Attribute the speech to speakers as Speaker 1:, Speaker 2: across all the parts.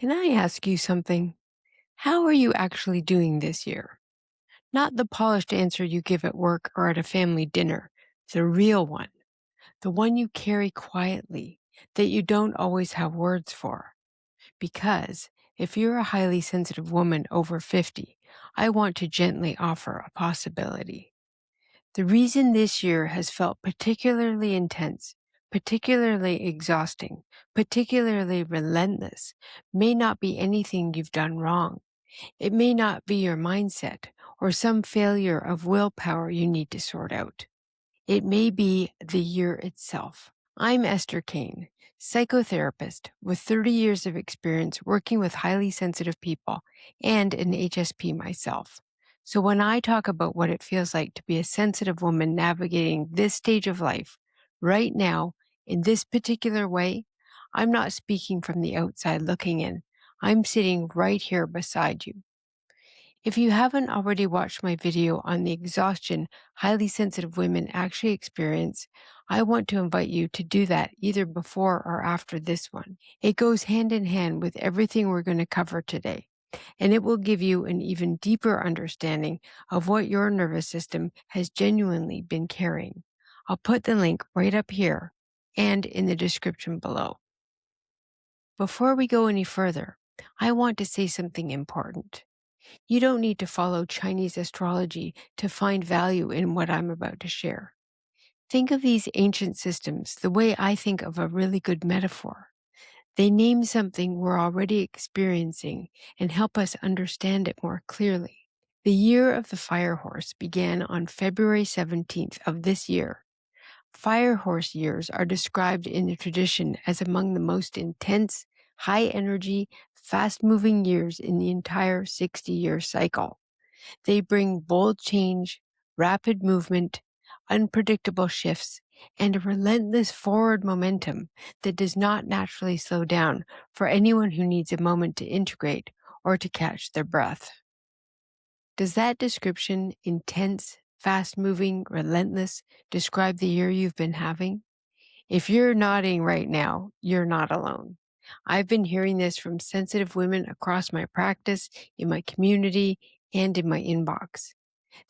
Speaker 1: Can I ask you something? How are you actually doing this year? Not the polished answer you give at work or at a family dinner, the real one, the one you carry quietly, that you don't always have words for. Because if you're a highly sensitive woman over 50, I want to gently offer a possibility. The reason this year has felt particularly intense, particularly exhausting, particularly relentless may not be anything you've done wrong. It may not be your mindset or some failure of willpower you need to sort out. It may be the year itself. I'm Esther Kane, psychotherapist with 30 years of experience working with highly sensitive people and an HSP myself. So when I talk about what it feels like to be a sensitive woman navigating this stage of life right now in this particular way, I'm not speaking from the outside looking in. I'm sitting right here beside you. If you haven't already watched my video on the exhaustion highly sensitive women actually experience, I want to invite you to do that either before or after this one. It goes hand in hand with everything we're going to cover today, and it will give you an even deeper understanding of what your nervous system has genuinely been carrying. I'll put the link right up here and in the description below. Before we go any further, I want to say something important. You don't need to follow Chinese astrology to find value in what I'm about to share. Think of these ancient systems the way I think of a really good metaphor. They name something we're already experiencing and help us understand it more clearly. The year of the fire horse began on February 17th of this year. Fire horse years are described in the tradition as among the most intense, high energy, fast moving years in the entire 60-year cycle. They bring bold change, rapid movement, unpredictable shifts, and a relentless forward momentum that does not naturally slow down for anyone who needs a moment to integrate or to catch their breath. Does that description, intense, fast-moving, relentless, describe the year you've been having? If you're nodding right now, you're not alone. I've been hearing this from sensitive women across my practice, in my community, and in my inbox.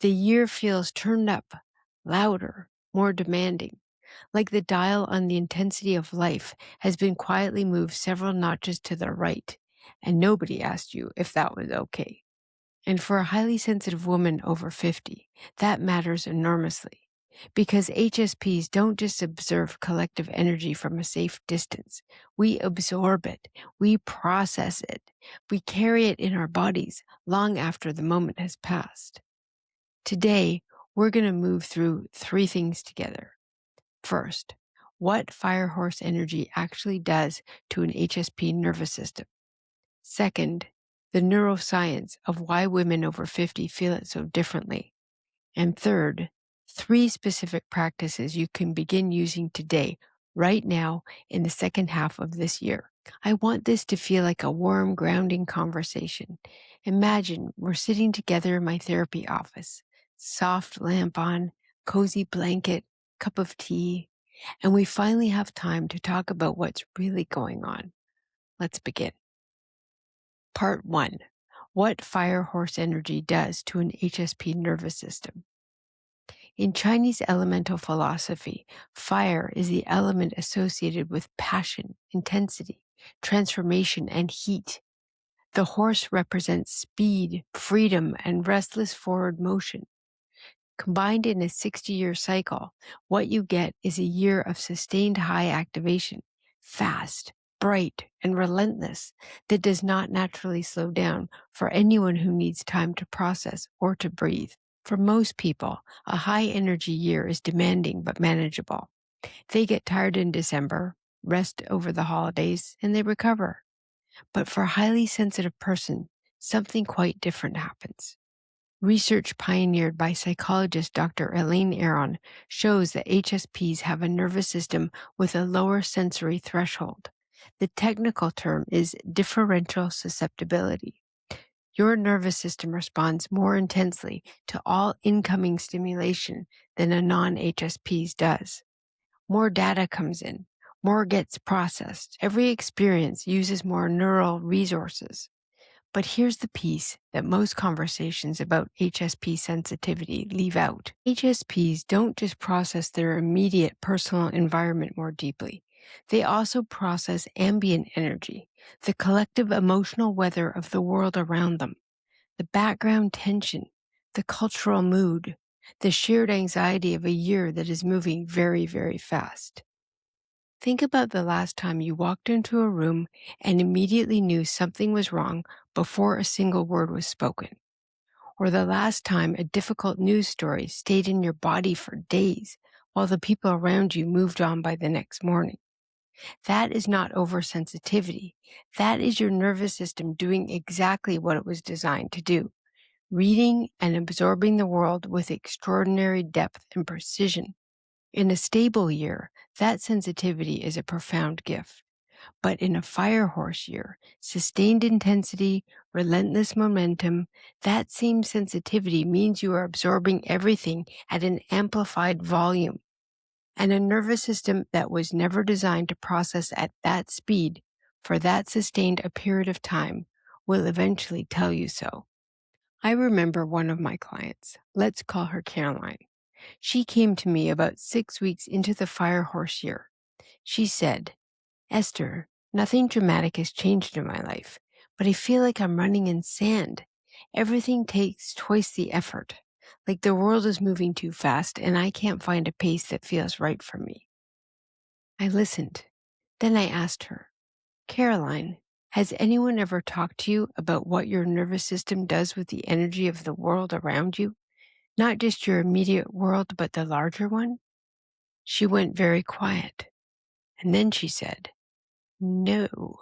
Speaker 1: The year feels turned up, louder, more demanding, like the dial on the intensity of life has been quietly moved several notches to the right, and nobody asked you if that was okay. And for a highly sensitive woman over 50, that matters enormously because HSPs don't just observe collective energy from a safe distance. We absorb it. We process it. We carry it in our bodies long after the moment has passed. Today, we're going to move through three things together. First, what fire horse energy actually does to an HSP nervous system. Second, the neuroscience of why women over 50 feel it so differently. And third, three specific practices you can begin using today, right now, in the second half of this year. I want this to feel like a warm, grounding conversation. Imagine we're sitting together in my therapy office, soft lamp on, cozy blanket, cup of tea, and we finally have time to talk about what's really going on. Let's begin. Part 1. What fire horse energy does to an HSP nervous system. In Chinese elemental philosophy, fire is the element associated with passion, intensity, transformation, and heat. The horse represents speed, freedom, and restless forward motion. Combined in a 60-year cycle, what you get is a year of sustained high activation, fast, bright, and relentless, that does not naturally slow down for anyone who needs time to process or to breathe. For most people, a high-energy year is demanding but manageable. They get tired in December, rest over the holidays, and they recover. But for a highly sensitive person, something quite different happens. Research pioneered by psychologist Dr. Elaine Aron shows that HSPs have a nervous system with a lower sensory threshold. The technical term is differential susceptibility. Your nervous system responds more intensely to all incoming stimulation than a non-HSP's does. More data comes in, More gets processed. Every experience uses more neural resources. But here's the piece that most conversations about HSP sensitivity leave out. HSPs don't just process their immediate personal environment more deeply. They also process ambient energy, the collective emotional weather of the world around them, the background tension, the cultural mood, the shared anxiety of a year that is moving very, very fast. Think about the last time you walked into a room and immediately knew something was wrong before a single word was spoken, or the last time a difficult news story stayed in your body for days while the people around you moved on by the next morning. That is not oversensitivity. That is your nervous system doing exactly what it was designed to do, reading and absorbing the world with extraordinary depth and precision. In a stable year, that sensitivity is a profound gift. But in a fire horse year, sustained intensity, relentless momentum, that same sensitivity means you are absorbing everything at an amplified volume. And a nervous system that was never designed to process at that speed for that sustained a period of time will eventually tell you so. I remember one of my clients, let's call her Caroline. She came to me about 6 weeks into the fire horse year. She said, Esther, nothing dramatic has changed in my life, but I feel like I'm running in sand. Everything takes twice the effort, like the world is moving too fast and I can't find a pace that feels right for me. I listened. Then I asked her, Caroline, has anyone ever talked to you about what your nervous system does with the energy of the world around you? Not just your immediate world, but the larger one? She went very quiet. And then she said, No,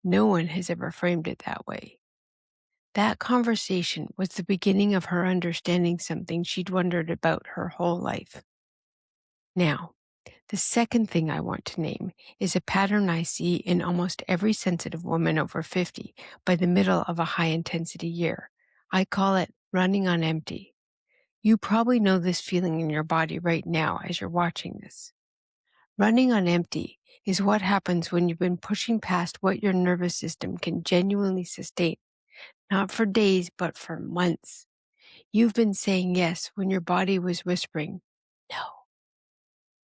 Speaker 1: no one has ever framed it that way. That conversation was the beginning of her understanding something she'd wondered about her whole life. Now, the second thing I want to name is a pattern I see in almost every sensitive woman over 50 by the middle of a high-intensity year. I call it running on empty. You probably know this feeling in your body right now as you're watching this. Running on empty is what happens when you've been pushing past what your nervous system can genuinely sustain, not for days, but for months. You've been saying yes when your body was whispering, no.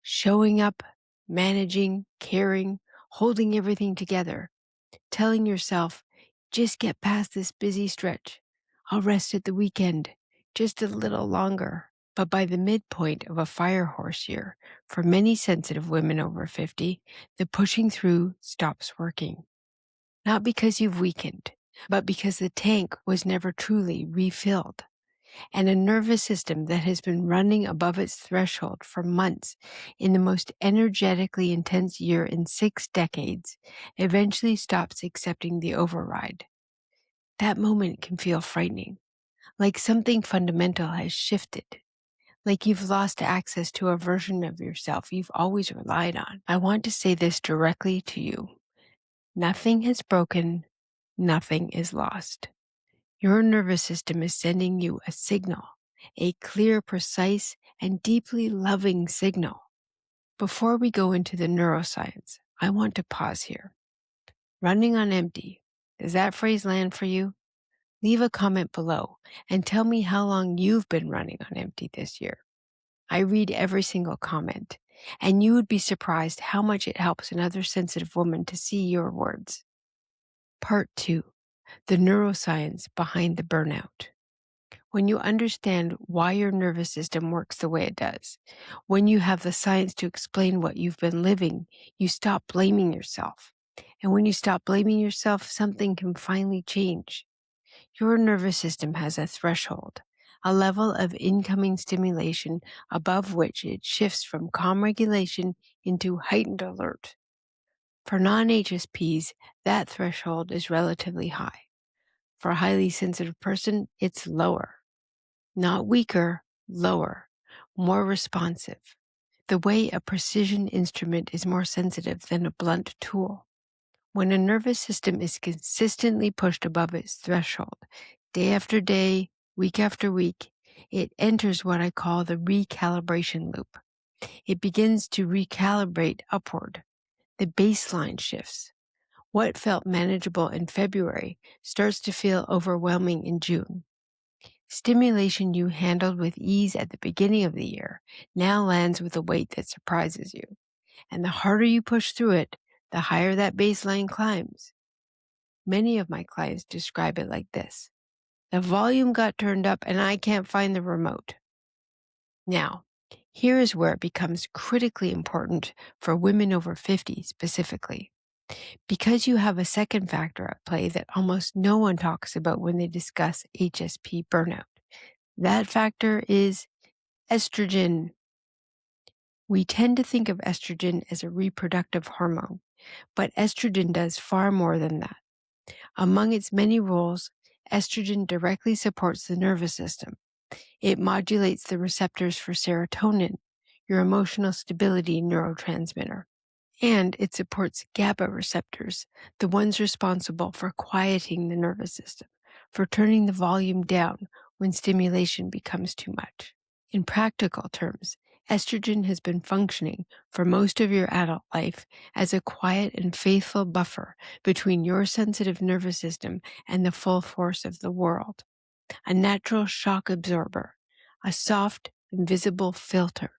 Speaker 1: Showing up, managing, caring, holding everything together, telling yourself, just get past this busy stretch. I'll rest at the weekend, just a little longer. But by the midpoint of a fire horse year, for many sensitive women over 50, the pushing through stops working. Not because you've weakened, but because the tank was never truly refilled. And a nervous system that has been running above its threshold for months in the most energetically intense year in 6 decades eventually stops accepting the override. That moment can feel frightening, like something fundamental has shifted, like you've lost access to a version of yourself you've always relied on. I want to say this directly to you. Nothing has broken, nothing is lost. Your nervous system is sending you a signal, a clear, precise, and deeply loving signal. Before we go into the neuroscience, I want to pause here. Running on empty. Does that phrase land for you? Leave a comment below and tell me how long you've been running on empty this year. I read every single comment, and you would be surprised how much it helps another sensitive woman to see your words. Part 2. The neuroscience behind the burnout. When you understand why your nervous system works the way it does, when you have the science to explain what you've been living, you stop blaming yourself. And when you stop blaming yourself, something can finally change. Your nervous system has a threshold, a level of incoming stimulation above which it shifts from calm regulation into heightened alert. For non-HSPs, that threshold is relatively high. For a highly sensitive person, it's lower. Not weaker, lower, more responsive. The way a precision instrument is more sensitive than a blunt tool. When a nervous system is consistently pushed above its threshold, day after day, week after week, it enters what I call the recalibration loop. It begins to recalibrate upward. The baseline shifts. What felt manageable in February starts to feel overwhelming in June. Stimulation you handled with ease at the beginning of the year now lands with a weight that surprises you. And the harder you push through it, the higher that baseline climbs. Many of my clients describe it like this: the volume got turned up and I can't find the remote. Now, here is where it becomes critically important for women over 50 specifically, because you have a second factor at play that almost no one talks about when they discuss HSP burnout. That factor is estrogen. We tend to think of estrogen as a reproductive hormone, but estrogen does far more than that. Among its many roles, estrogen directly supports the nervous system. It modulates the receptors for serotonin, your emotional stability neurotransmitter, and it supports GABA receptors, the ones responsible for quieting the nervous system, for turning the volume down when stimulation becomes too much. In practical terms, estrogen has been functioning for most of your adult life as a quiet and faithful buffer between your sensitive nervous system and the full force of the world, a natural shock absorber, a soft, invisible filter.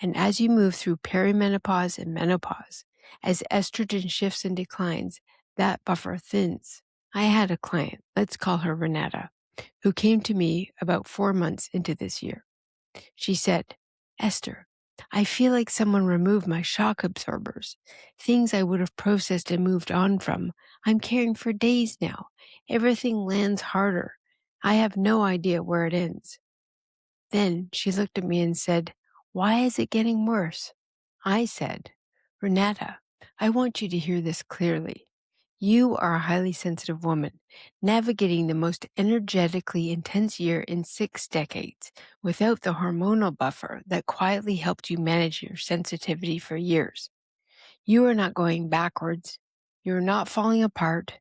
Speaker 1: And as you move through perimenopause and menopause, as estrogen shifts and declines, that buffer thins. I had a client, let's call her Renata, who came to me about 4 months into this year. She said, "Esther, I feel like someone removed my shock absorbers. Things I would have processed and moved on from, I'm carrying for days now. Everything lands harder. I have no idea where it ends." Then she looked at me and said, "Why is it getting worse?" I said, "Renata, I want you to hear this clearly. You are a highly sensitive woman, navigating the most energetically intense year in 6 decades without the hormonal buffer that quietly helped you manage your sensitivity for years. You are not going backwards. You are not falling apart.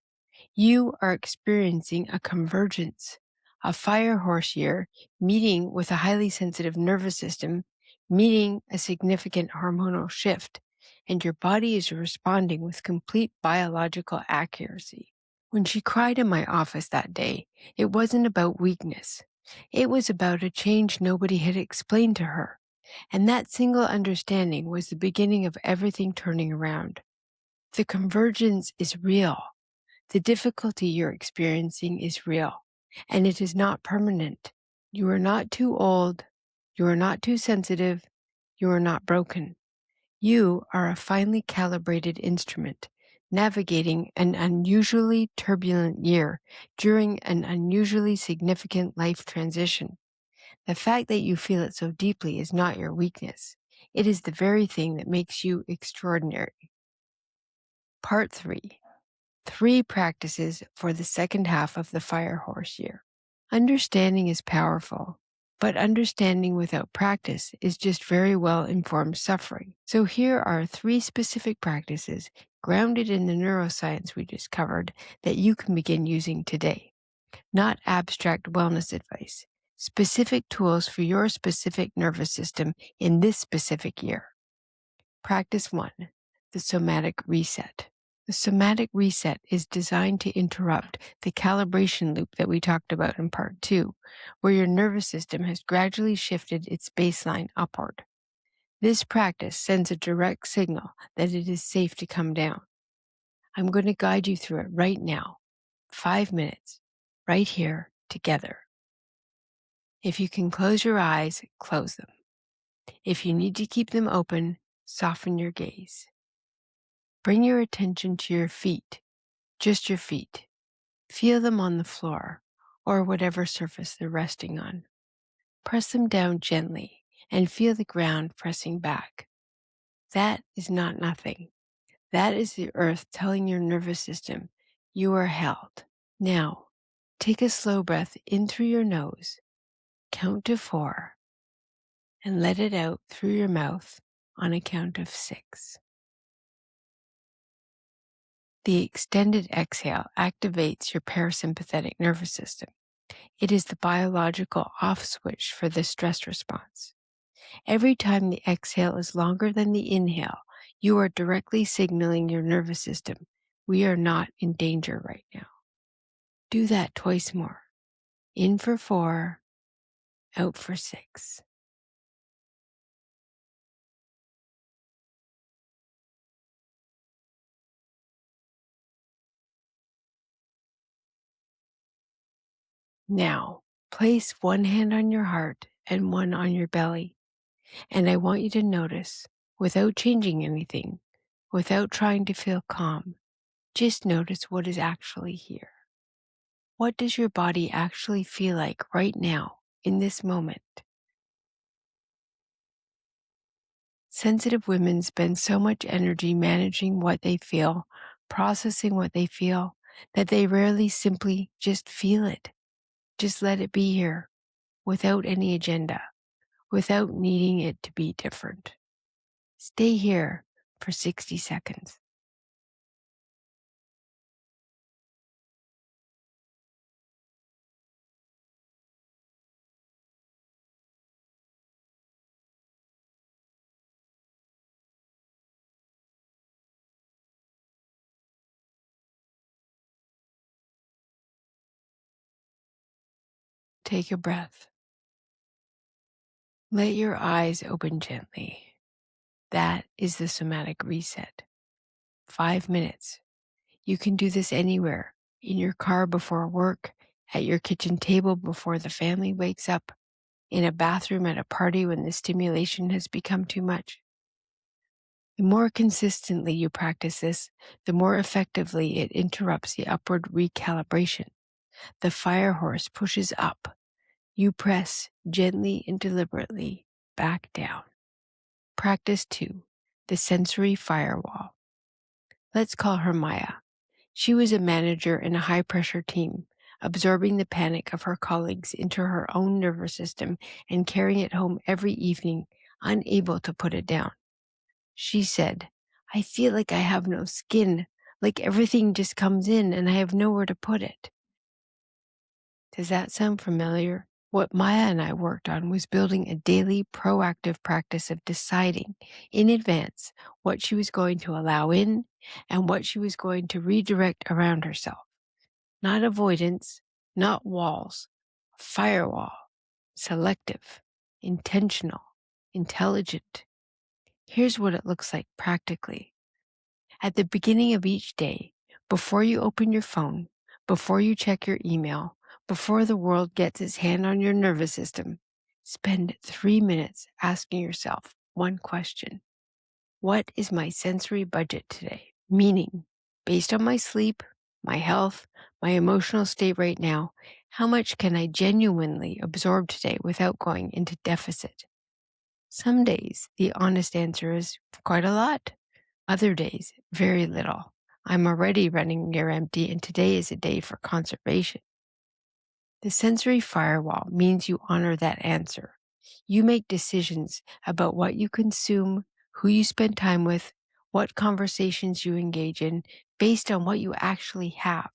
Speaker 1: You are experiencing a convergence, a fire horse year meeting with a highly sensitive nervous system, meeting a significant hormonal shift, and your body is responding with complete biological accuracy." When she cried in my office that day, it wasn't about weakness. It was about a change nobody had explained to her. And that single understanding was the beginning of everything turning around. The convergence is real. The difficulty you're experiencing is real, and it is not permanent. You are not too old. You are not too sensitive. You are not broken. You are a finely calibrated instrument, navigating an unusually turbulent year during an unusually significant life transition. The fact that you feel it so deeply is not your weakness. It is the very thing that makes you extraordinary. Part 3. 3 practices for the second half of the fire horse year. Understanding is powerful, but understanding without practice is just very well informed suffering. So here are 3 specific practices grounded in the neuroscience we just covered that you can begin using today. Not abstract wellness advice, specific tools for your specific nervous system in this specific year. Practice 1, the somatic reset. The somatic reset is designed to interrupt the calibration loop that we talked about in part 2, where your nervous system has gradually shifted its baseline upward. This practice sends a direct signal that it is safe to come down. I'm going to guide you through it right now, 5 minutes, right here, together. If you can close your eyes, close them. If you need to keep them open, soften your gaze. Bring your attention to your feet, just your feet. Feel them on the floor or whatever surface they're resting on. Press them down gently and feel the ground pressing back. That is not nothing. That is the earth telling your nervous system you are held. Now, take a slow breath in through your nose, count to 4, and let it out through your mouth on a count of 6. The extended exhale activates your parasympathetic nervous system. It is the biological off switch for the stress response. Every time the exhale is longer than the inhale, You are directly signaling your nervous system, we are not in danger right now. Do that twice more. In for 4, out for 6. Now, place one hand on your heart and one on your belly. And I want you to notice, without changing anything, without trying to feel calm, just notice what is actually here. What does your body actually feel like right now, in this moment? Sensitive women spend so much energy managing what they feel, processing what they feel, that they rarely simply just feel it. Just let it be here, without any agenda, without needing it to be different. Stay here for 60 seconds. Take a breath. Let your eyes open gently. That is the somatic reset. 5 minutes. You can do this anywhere, in your car before work, at your kitchen table before the family wakes up, in a bathroom at a party when the stimulation has become too much. The more consistently you practice this, the more effectively it interrupts the upward recalibration. The fire horse pushes up. You press gently and deliberately back down. Practice 2, the sensory firewall. Let's call her Maya. She was a manager in a high-pressure team, absorbing the panic of her colleagues into her own nervous system and carrying it home every evening, unable to put it down. She said, "I feel like I have no skin, like everything just comes in and I have nowhere to put it." Does that sound familiar? What Maya and I worked on was building a daily proactive practice of deciding in advance what she was going to allow in and what she was going to redirect around herself. Not avoidance, not walls, firewall, selective, intentional, intelligent. Here's what it looks like practically. At the beginning of each day, before you open your phone, before you check your email, before the world gets its hand on your nervous system, spend 3 minutes asking yourself one question. What is my sensory budget today? Meaning, based on my sleep, my health, my emotional state right now, how much can I genuinely absorb today without going into deficit? Some days, the honest answer is quite a lot. Other days, very little. I'm already running near empty, and today is a day for conservation. The sensory firewall means you honor that answer. You make decisions about what you consume, who you spend time with, what conversations you engage in, based on what you actually have,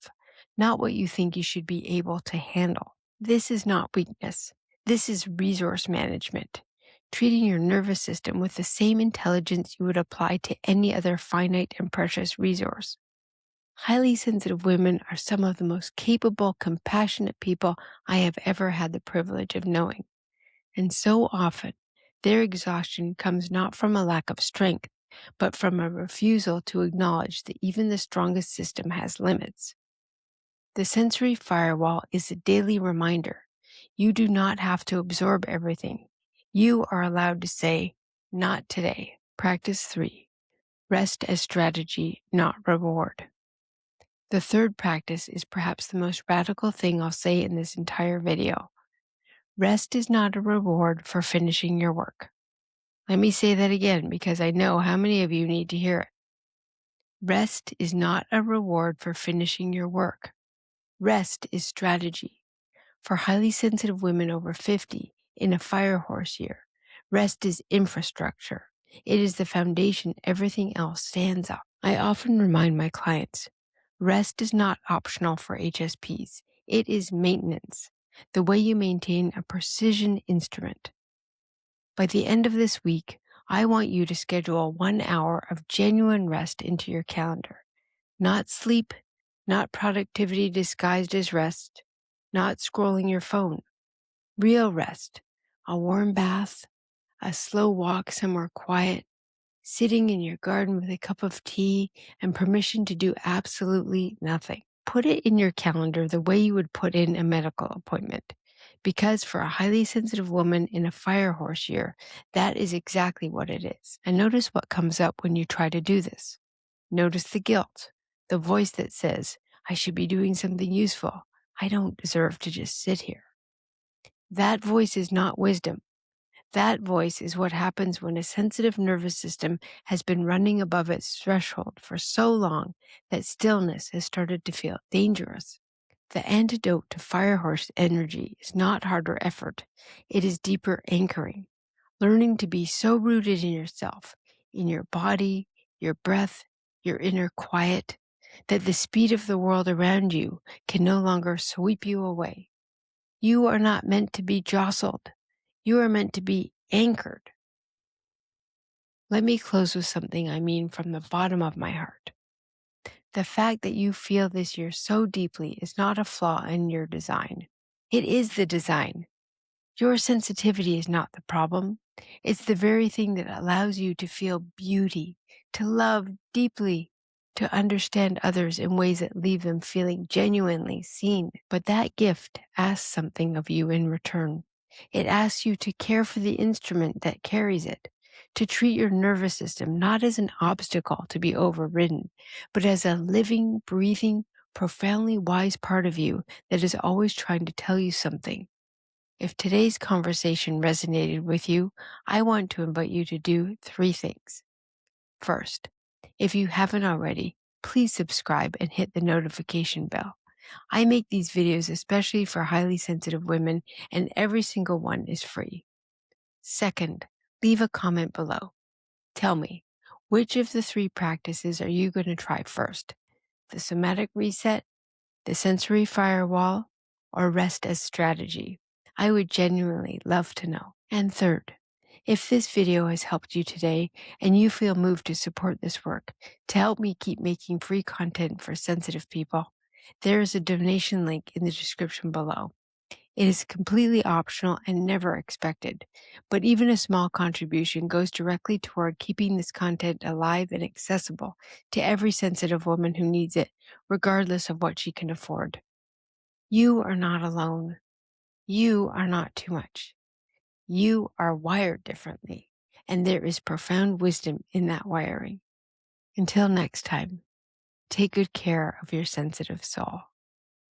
Speaker 1: not what you think you should be able to handle. This is not weakness. This is resource management, treating your nervous system with the same intelligence you would apply to any other finite and precious resource. Highly sensitive women are some of the most capable, compassionate people I have ever had the privilege of knowing. And so often, their exhaustion comes not from a lack of strength, but from a refusal to acknowledge that even the strongest system has limits. The sensory firewall is a daily reminder. You do not have to absorb everything. You are allowed to say, "Not today." Practice 3. Rest as strategy, not reward. The third practice is perhaps the most radical thing I'll say in this entire video. Rest is not a reward for finishing your work. Let me say that again because I know how many of you need to hear it. Rest is not a reward for finishing your work. Rest is strategy. For highly sensitive women over 50 in a fire horse year, rest is infrastructure. It is the foundation everything else stands on. I often remind my clients, rest is not optional for HSPs. It is maintenance, the way you maintain a precision instrument. By the end of this week, I want you to schedule 1 hour of genuine rest into your calendar. Not sleep, not productivity disguised as rest, not scrolling your phone. Real rest. A warm bath, a slow walk somewhere quiet, sitting in your garden with a cup of tea, and permission to do absolutely nothing. Put it in your calendar the way you would put in a medical appointment. Because for a highly sensitive woman in a fire horse year, that is exactly what it is. And notice what comes up when you try to do this. Notice the guilt, the voice that says, I should be doing something useful. I don't deserve to just sit here. That voice is not wisdom. That voice is what happens when a sensitive nervous system has been running above its threshold for so long that stillness has started to feel dangerous. The antidote to firehorse energy is not harder effort. It is deeper anchoring, learning to be so rooted in yourself, in your body, your breath, your inner quiet, that the speed of the world around you can no longer sweep you away. You are not meant to be jostled. You are meant to be anchored. Let me close with something I mean from the bottom of my heart. The fact that you feel this year so deeply is not a flaw in your design. It is the design. Your sensitivity is not the problem. It's the very thing that allows you to feel beauty, to love deeply, to understand others in ways that leave them feeling genuinely seen. But that gift asks something of you in return. It asks you to care for the instrument that carries it, to treat your nervous system not as an obstacle to be overridden, but as a living, breathing, profoundly wise part of you that is always trying to tell you something. If today's conversation resonated with you, I want to invite you to do 3 things. First, if you haven't already, please subscribe and hit the notification bell. I make these videos especially for highly sensitive women, and every single one is free. Second, leave a comment below. Tell me, which of the 3 practices are you going to try first? The Somatic Reset, the Sensory Firewall, or Rest as Strategy? I would genuinely love to know. And third, if this video has helped you today and you feel moved to support this work to help me keep making free content for sensitive people, there is a donation link in the description below. It is completely optional and never expected, but even a small contribution goes directly toward keeping this content alive and accessible to every sensitive woman who needs it, regardless of what she can afford. You are not alone. You are not too much. You are wired differently, and there is profound wisdom in that wiring. Until next time, take good care of your sensitive soul.